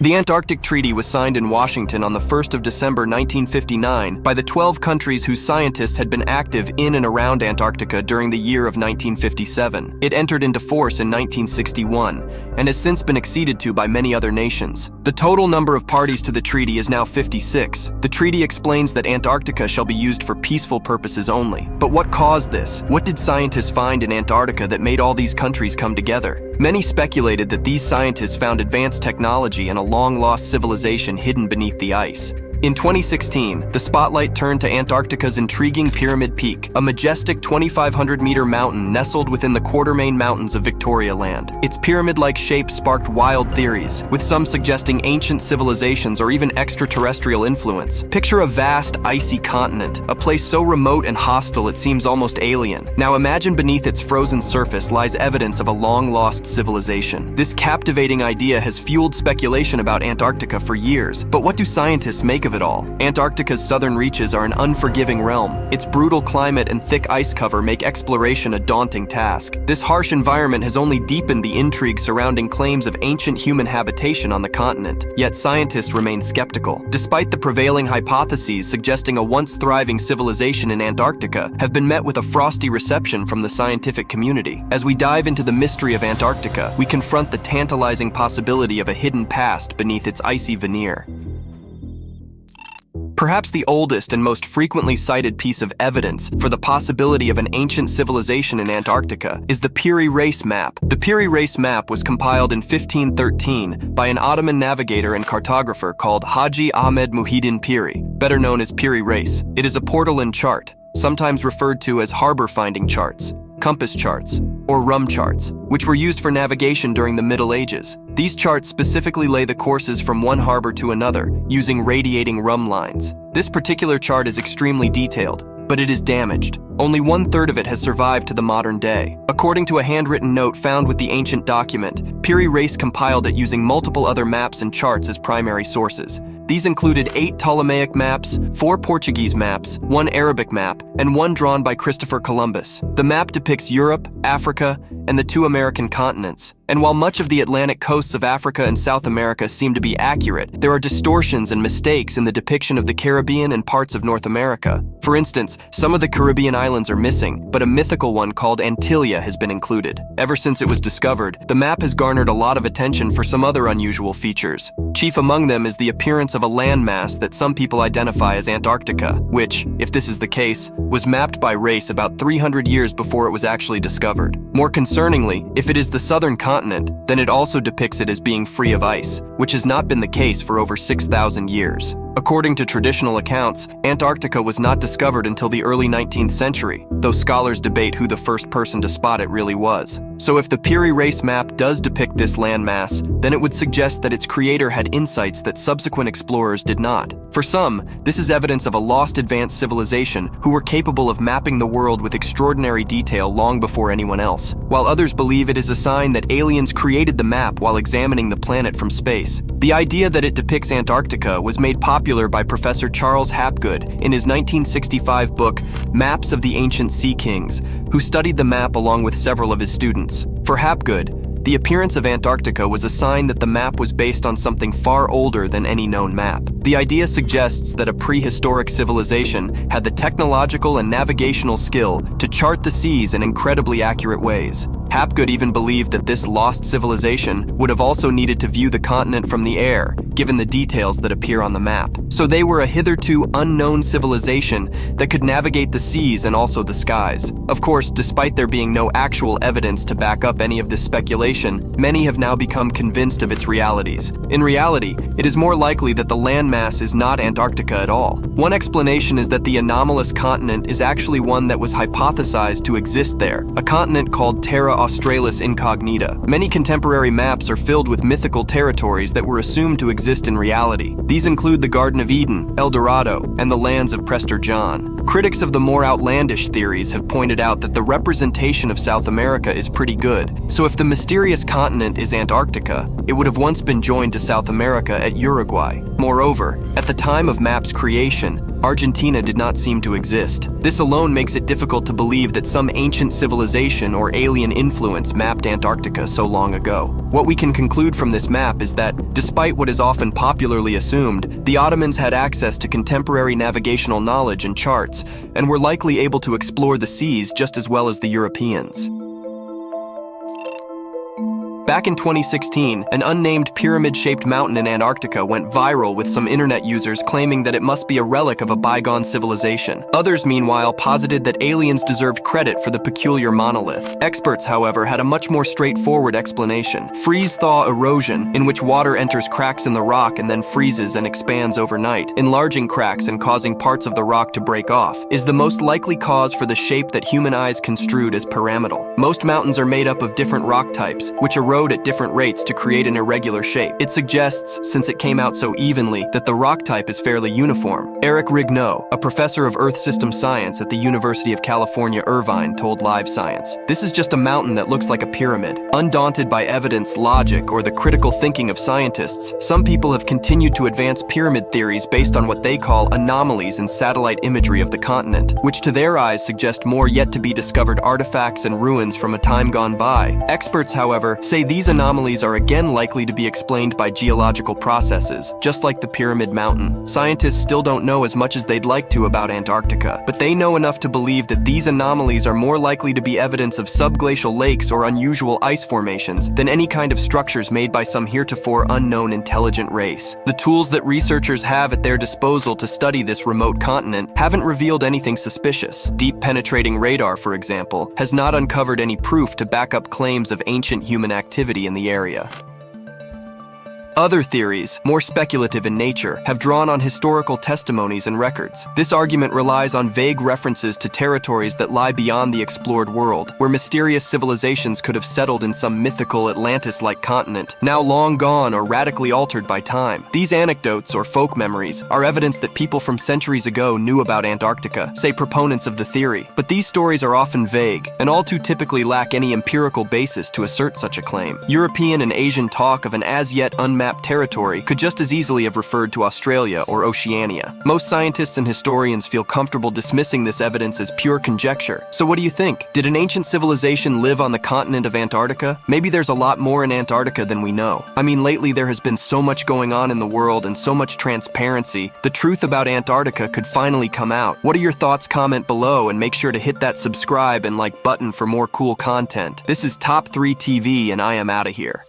The Antarctic Treaty was signed in Washington on the 1st of December 1959 by the 12 countries whose scientists had been active in and around Antarctica during the year of 1957. It entered into force in 1961 and has since been acceded to by many other nations. The total number of parties to the treaty is now 56. The treaty explains that Antarctica shall be used for peaceful purposes only. But what caused this? What did scientists find in Antarctica that made all these countries come together? Many speculated that these scientists found advanced technology and a long-lost civilization hidden beneath the ice. In 2016, the spotlight turned to Antarctica's intriguing Pyramid Peak, a majestic 2,500-meter mountain nestled within the Quartermain Mountains of Victoria Land. Its pyramid-like shape sparked wild theories, with some suggesting ancient civilizations or even extraterrestrial influence. Picture a vast, icy continent, a place so remote and hostile it seems almost alien. Now imagine beneath its frozen surface lies evidence of a long-lost civilization. This captivating idea has fueled speculation about Antarctica for years, but what do scientists make of it all? Antarctica's southern reaches are an unforgiving realm. Its brutal climate and thick ice cover make exploration a daunting task. This harsh environment has only deepened the intrigue surrounding claims of ancient human habitation on the continent. Yet scientists remain skeptical. Despite the prevailing hypotheses suggesting a once thriving civilization in Antarctica have been met with a frosty reception from the scientific community. As we dive into the mystery of Antarctica, we confront the tantalizing possibility of a hidden past beneath its icy veneer. Perhaps the oldest and most frequently cited piece of evidence for the possibility of an ancient civilization in Antarctica is the Piri Reis map. The Piri Reis map was compiled in 1513 by an Ottoman navigator and cartographer called Haji Ahmed Muhyiddin Piri, better known as Piri Reis. It is a portolan chart, sometimes referred to as harbor-finding charts, compass charts, or rum charts, which were used for navigation during the Middle Ages. These charts specifically lay the courses from one harbor to another, using radiating rum lines. This particular chart is extremely detailed, but it is damaged. Only 1/3 of it has survived to the modern day. According to a handwritten note found with the ancient document, Piri Reis compiled it using multiple other maps and charts as primary sources. These included 8 Ptolemaic maps, 4 Portuguese maps, 1 Arabic map, and 1 drawn by Christopher Columbus. The map depicts Europe, Africa, and the 2 American continents. And while much of the Atlantic coasts of Africa and South America seem to be accurate, there are distortions and mistakes in the depiction of the Caribbean and parts of North America. For instance, some of the Caribbean islands are missing, but a mythical one called Antillia has been included. Ever since it was discovered, the map has garnered a lot of attention for some other unusual features. Chief among them is the appearance of a landmass that some people identify as Antarctica, which, if this is the case, was mapped by Reis about 300 years before it was actually discovered. More concerningly, if it is the southern continent, then it also depicts it as being free of ice, which has not been the case for over 6,000 years. According to traditional accounts, Antarctica was not discovered until the early 19th century, though scholars debate who the first person to spot it really was. So if the Piri Reis map does depict this landmass, then it would suggest that its creator had insights that subsequent explorers did not. For some, this is evidence of a lost advanced civilization who were capable of mapping the world with extraordinary detail long before anyone else, while others believe it is a sign that aliens created the map while examining the planet from space. The idea that it depicts Antarctica was made popular by Professor Charles Hapgood in his 1965 book, Maps of the Ancient Sea Kings, who studied the map along with several of his students. For Hapgood, the appearance of Antarctica was a sign that the map was based on something far older than any known map. The idea suggests that a prehistoric civilization had the technological and navigational skill to chart the seas in incredibly accurate ways. Hapgood even believed that this lost civilization would have also needed to view the continent from the air, given the details that appear on the map. So they were a hitherto unknown civilization that could navigate the seas and also the skies. Of course, despite there being no actual evidence to back up any of this speculation, many have now become convinced of its realities. In reality, it is more likely that the landmass is not Antarctica at all. One explanation is that the anomalous continent is actually one that was hypothesized to exist there, a continent called Terra Australis Incognita. Many contemporary maps are filled with mythical territories that were assumed to exist in reality. These include the Garden of Eden, El Dorado, and the lands of Prester John. Critics of the more outlandish theories have pointed out that the representation of South America is pretty good. So if the mysterious continent is Antarctica, it would have once been joined to South America at Uruguay. Moreover, at the time of map's creation, Argentina did not seem to exist. This alone makes it difficult to believe that some ancient civilization or alien influence mapped Antarctica so long ago. What we can conclude from this map is that, despite what is often popularly assumed, the Ottomans had access to contemporary navigational knowledge and charts, and were likely able to explore the seas just as well as the Europeans. Back in 2016, an unnamed pyramid-shaped mountain in Antarctica went viral with some internet users claiming that it must be a relic of a bygone civilization. Others, meanwhile, posited that aliens deserved credit for the peculiar monolith. Experts, however, had a much more straightforward explanation. Freeze-thaw erosion, in which water enters cracks in the rock and then freezes and expands overnight, enlarging cracks and causing parts of the rock to break off, is the most likely cause for the shape that human eyes construed as pyramidal. Most mountains are made up of different rock types, which erode at different rates to create an irregular shape. It suggests, since it came out so evenly, that the rock type is fairly uniform. Eric Rigneau, a professor of Earth System Science at the University of California, Irvine, told Live Science, "This is just a mountain that looks like a pyramid." Undaunted by evidence, logic, or the critical thinking of scientists, some people have continued to advance pyramid theories based on what they call anomalies in satellite imagery of the continent, which to their eyes suggest more yet-to-be-discovered artifacts and ruins from a time gone by. Experts, however, say these anomalies are again likely to be explained by geological processes, just like the Pyramid Mountain. Scientists still don't know as much as they'd like to about Antarctica, but they know enough to believe that these anomalies are more likely to be evidence of subglacial lakes or unusual ice formations than any kind of structures made by some heretofore unknown intelligent race. The tools that researchers have at their disposal to study this remote continent haven't revealed anything suspicious. Deep penetrating radar, for example, has not uncovered any proof to back up claims of ancient human activity in the area. Other theories, more speculative in nature, have drawn on historical testimonies and records. This argument relies on vague references to territories that lie beyond the explored world, where mysterious civilizations could have settled in some mythical Atlantis-like continent, now long gone or radically altered by time. These anecdotes, or folk memories, are evidence that people from centuries ago knew about Antarctica, say proponents of the theory. But these stories are often vague, and all too typically lack any empirical basis to assert such a claim. European and Asian talk of an as-yet unmapped territory could just as easily have referred to Australia or Oceania. Most scientists and historians feel comfortable dismissing this evidence as pure conjecture. So what do you think? Did an ancient civilization live on the continent of Antarctica? Maybe there's a lot more in Antarctica than we know. I mean, lately there has been so much going on in the world and so much transparency. The truth about Antarctica could finally come out. What are your thoughts? Comment below and make sure to hit that subscribe and like button for more cool content. This is Top 3 TV and I am out of here.